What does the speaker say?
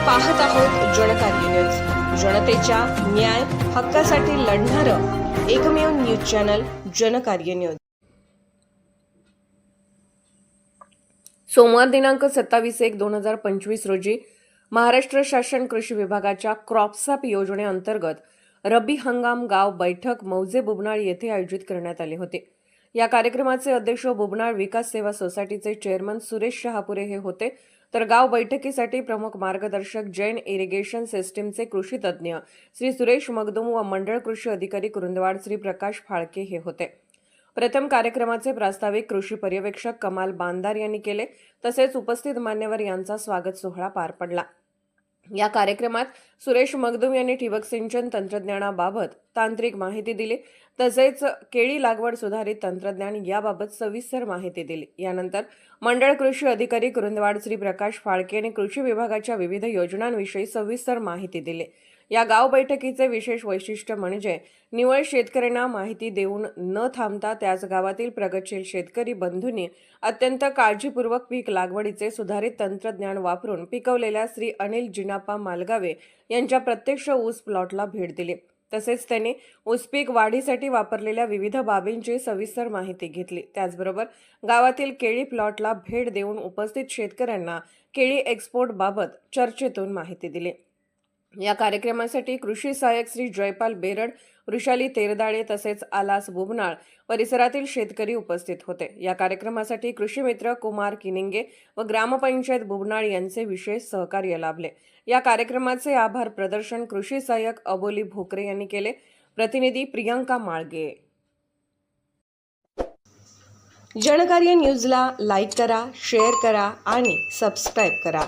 पाहत आहोत जनकार्य न्यूज, जनतेच्या न्याय हक्कासाठी लढणारं एकमेव न्यूज चॅनल जनकार्य न्यूज। सोमवार दिनांक 27/1/2025 रोजी महाराष्ट्र शासन कृषी विभागाच्या क्रॉपसॅप योजनेअंतर्गत रब्बी हंगाम गाव बैठक मौजे बुबनाळ येथे आयोजित करण्यात आले होते। या कार्यक्रमाचे अध्यक्ष बुबनाळ विकास सेवा सोसायटीचे चेअरमन सुरेश शहापुरे हे होते, तर गाव बैठकीसाठी प्रमुख मार्गदर्शक जैन इरिगेशन सिस्टीमचे कृषी तज्ज्ञ श्री सुरेश मगदुम व मंडळ कृषी अधिकारी कुरुंदवाड श्री प्रकाश फाळके हे होते। प्रथम कार्यक्रमाचे प्रास्ताविक कृषी पर्यवेक्षक कमाल बांदार यांनी केले, तसेच उपस्थित मान्यवर यांचा स्वागत सोहळा पार पडला। या कार्यक्रमात सुरेश मगदुम यांनी ठिबक सिंचन तंत्रज्ञानाबाबत तांत्रिक माहिती दिली, तसेच केळी लागवड सुधारित तंत्रज्ञान याबाबत सविस्तर माहिती दिली। यानंतर मंडळ कृषी अधिकारी कुरुंदवाड श्री प्रकाश फाळके यांनी कृषी विभागाच्या विविध योजनांविषयी सविस्तर माहिती दिली। या गाव बैठकीचे विशेष वैशिष्ट्य म्हणजे निव्वळ शेतकऱ्यांना माहिती देऊन न थांबता त्याच गावातील प्रगतशील शेतकरी बंधूंनी अत्यंत काळजीपूर्वक पीक लागवडीचे सुधारित तंत्रज्ञान वापरून पिकवलेल्या श्री अनिल जिनाप्पा मालगावे यांच्या प्रत्यक्ष ऊस प्लॉटला भेट दिली। तसेच त्यांनी ऊस पीक वाढीसाठी वापरलेल्या विविध बाबींची सविस्तर माहिती घेतली। त्याचबरोबर गावातील केळी प्लॉटला भेट देऊन उपस्थित शेतकऱ्यांना केळी एक्सपोर्ट बाबत चर्चेतून माहिती दिली। या कार्यक्रमासाठी कृषी सहाय्यक श्री जयपाल बेरड, वृषाली तेरदाळे तसेच आलास बुबनाळ परिसरातील शेतकरी उपस्थित होते। या कार्यक्रमासाठी कृषी मित्र कुमार किनिंगे व ग्रामपंचायत बुबनाळ यांचे विशेष सहकार्य लाभले। या कार्यक्रमाचे आभार प्रदर्शन कृषी सहाय्यक अबोली भोकरे यांनी केले। प्रतिनिधी प्रियंका माळगे। जनकार्य न्यूजला लाईक करा, शेअर करा आणि सबस्क्राईब करा।